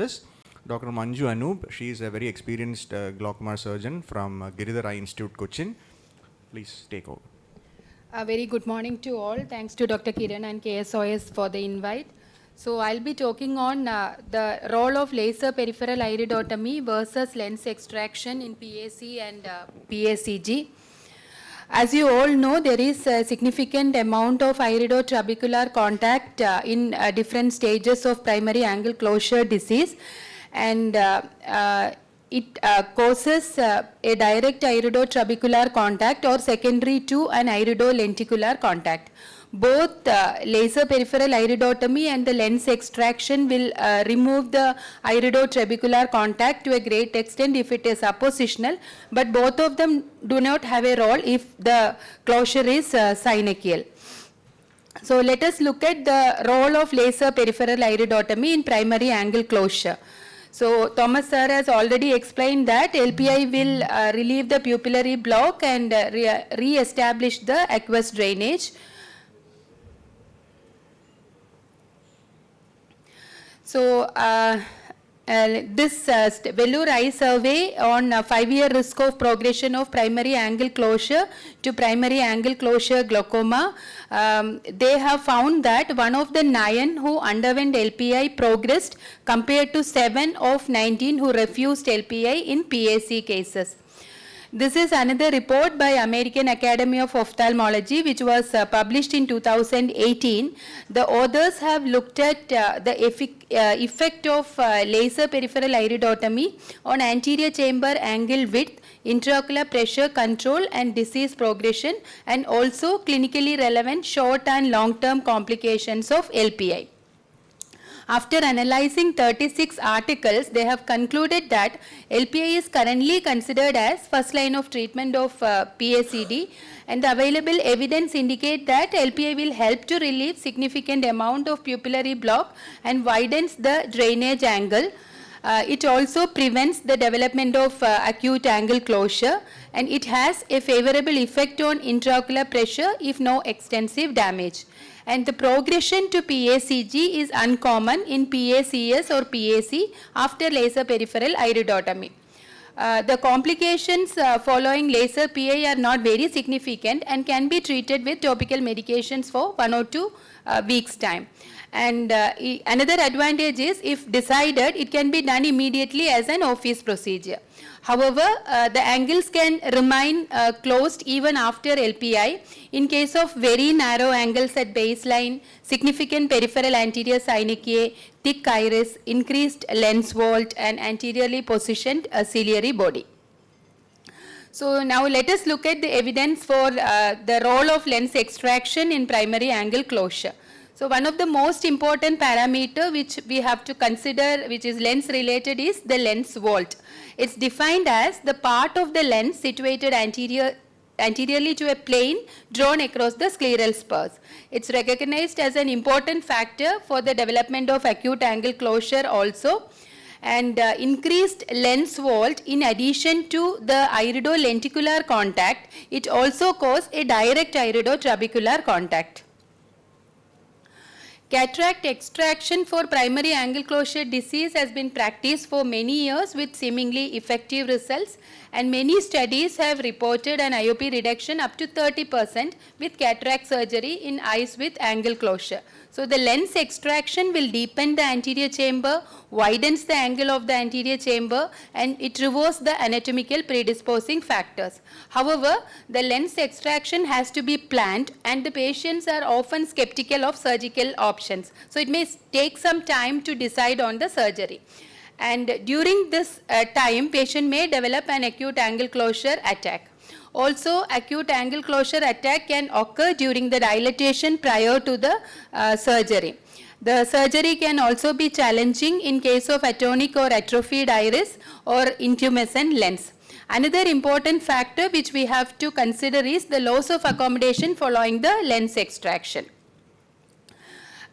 Dr. Manju Anup. She is a very experienced glaucoma surgeon from Giridhar Eye Institute, Cochin. Please take over. A very good morning to all. Thanks to Dr. Kiran and KSOS for the invite. So I'll be talking on the role of laser peripheral iridotomy versus lens extraction in PAC and PACG. As you all know, there is a significant amount of iridotrabecular contact in different stages of primary angle closure disease, and it causes a direct iridotrabecular contact or secondary to an iridolenticular contact. Both laser peripheral iridotomy and the lens extraction will remove the iridotrabecular contact to a great extent if it is appositional, but both of them do not have a role if the closure is synechial. So let us look at the role of laser peripheral iridotomy in primary angle closure. So Thomas sir has already explained that LPI will relieve the pupillary block and re-establish the aqueous drainage. So this Vellore Eye Survey on 5-year risk of progression of primary angle closure to primary angle closure glaucoma, they have found that 1 of the 9 who underwent LPI progressed compared to 7 of 19 who refused LPI in PAC cases. This is another report by American Academy of Ophthalmology which was published in 2018. The authors have looked at the effect of laser peripheral iridotomy on anterior chamber angle width, intraocular pressure control and disease progression, and also clinically relevant short and long-term complications of LPI. After analyzing 36 articles, they have concluded that LPI is currently considered as first line of treatment of PACD, and the available evidence indicate that LPI will help to relieve significant amount of pupillary block and widens the drainage angle. It also prevents the development of acute angle closure, and it has a favorable effect on intraocular pressure if no extensive damage. And the progression to PACG is uncommon in PACS or PAC after laser peripheral iridotomy. The complications following laser PI are not very significant and can be treated with topical medications for 1 or 2 weeks time. And another advantage is, if decided, it can be done immediately as an office procedure. However, the angles can remain closed even after LPI in case of very narrow angles at baseline, significant peripheral anterior synechiae, thick iris, increased lens vault, and anteriorly positioned ciliary body. So now let us look at the evidence for the role of lens extraction in primary angle closure. So one of the most important parameter which we have to consider, which is lens related, is the lens vault. It's defined as the part of the lens situated anteriorly to a plane drawn across the scleral spurs. It's recognized as an important factor for the development of acute angle closure also. And increased lens vault, in addition to the iridolenticular contact, it also causes a direct iridotrabecular contact. Cataract extraction for primary angle closure disease has been practiced for many years with seemingly effective results, and many studies have reported an IOP reduction up to 30% with cataract surgery in eyes with angle closure. So the lens extraction will deepen the anterior chamber, widens the angle of the anterior chamber, and it removes the anatomical predisposing factors. However, the lens extraction has to be planned, and the patients are often skeptical of surgical options. So it may take some time to decide on the surgery. And during this time, patient may develop an acute angle closure attack. Also, acute angle closure attack can occur during the dilatation prior to the surgery. The surgery can also be challenging in case of atonic or atrophied iris or intumescent lens. Another important factor which we have to consider is the loss of accommodation following the lens extraction.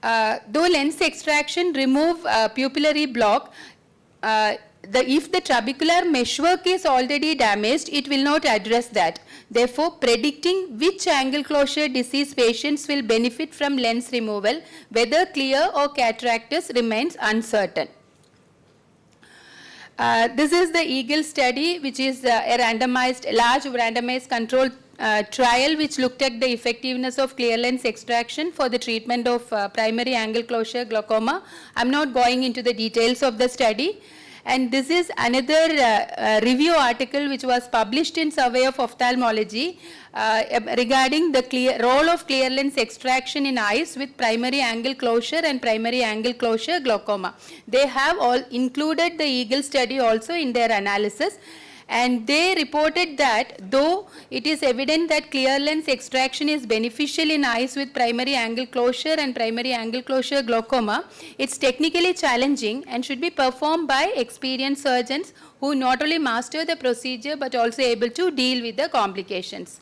Though lens extraction remove pupillary block, if the trabecular meshwork is already damaged, it will not address that. Therefore, predicting which angle closure disease patients will benefit from lens removal, whether clear or cataractous, remains uncertain. This is the EAGLE study, which is a large randomized controlled trial which looked at the effectiveness of clear lens extraction for the treatment of primary angle closure glaucoma. I'm not going into the details of the study. And this is another review article which was published in Survey of Ophthalmology regarding the role of clear lens extraction in eyes with primary angle closure and primary angle closure glaucoma. They have all included the EAGLE study also in their analysis. And they reported that though it is evident that clear lens extraction is beneficial in eyes with primary angle closure and primary angle closure glaucoma, it's technically challenging and should be performed by experienced surgeons who not only master the procedure but also able to deal with the complications.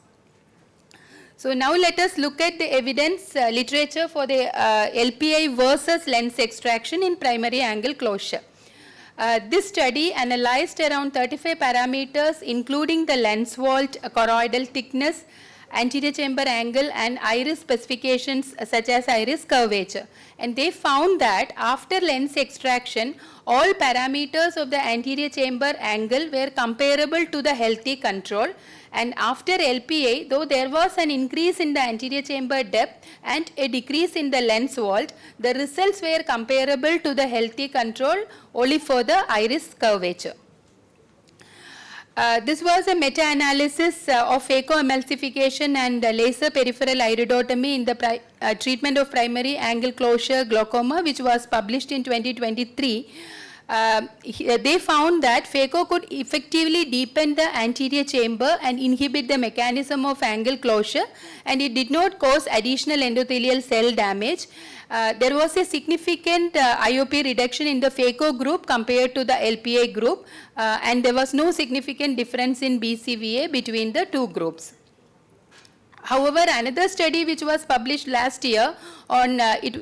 So now let us look at the evidence literature for the LPI versus lens extraction in primary angle closure. This study analyzed around 35 parameters including the lens vault, choroidal thickness, anterior chamber angle and iris specifications such as iris curvature. And they found that after lens extraction, all parameters of the anterior chamber angle were comparable to the healthy control. And after LPA, though there was an increase in the anterior chamber depth and a decrease in the lens vault, the results were comparable to the healthy control only for the iris curvature. This was a meta-analysis of phacoemulsification and laser peripheral iridotomy in the treatment of primary angle closure glaucoma, which was published in 2023. They found that phaco could effectively deepen the anterior chamber and inhibit the mechanism of angle closure, and it did not cause additional endothelial cell damage. There was a significant IOP reduction in the phaco group compared to the LPA group, and there was no significant difference in BCVA between the two groups. However, another study which was published last year on,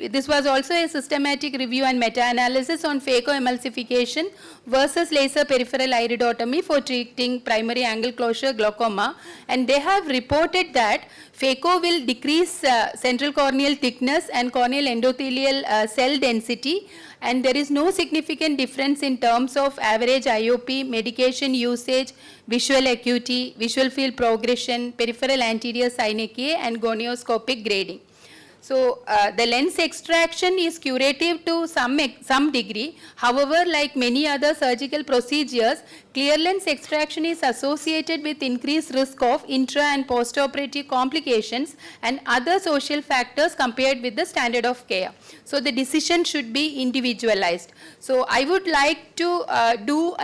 this was also a systematic review and meta-analysis on phacoemulsification versus laser peripheral iridotomy for treating primary angle closure glaucoma, and they have reported that phaco will decrease central corneal thickness and corneal endothelial cell density, and there is no significant difference in terms of average IOP, medication usage, visual acuity, visual field progression, peripheral anterior synechia and gonioscopic grading. So the lens extraction is curative to some degree. However, like many other surgical procedures, clear lens extraction is associated with increased risk of intra and postoperative complications and other social factors compared with the standard of care. So the decision should be individualized. So I would like to do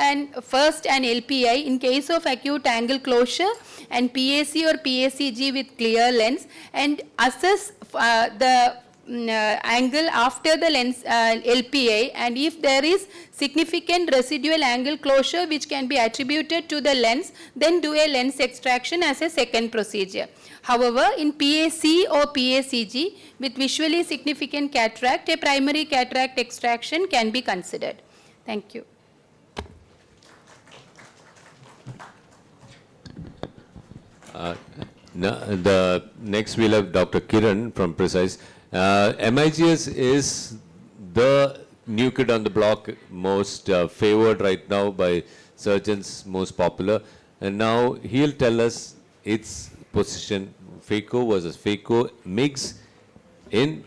first an LPI in case of acute angle closure and PAC or PACG with clear lens and assess the angle after the lens LPA, and if there is significant residual angle closure which can be attributed to the lens, then do a lens extraction as a second procedure. However, in PAC or PACG with visually significant cataract, a primary cataract extraction can be considered. Thank you. The next we'll have Dr. Kiran from Precise. MIGS is the new kid on the block, most favored right now by surgeons, most popular. And now he'll tell us its position, phaco versus phaco, MIGS in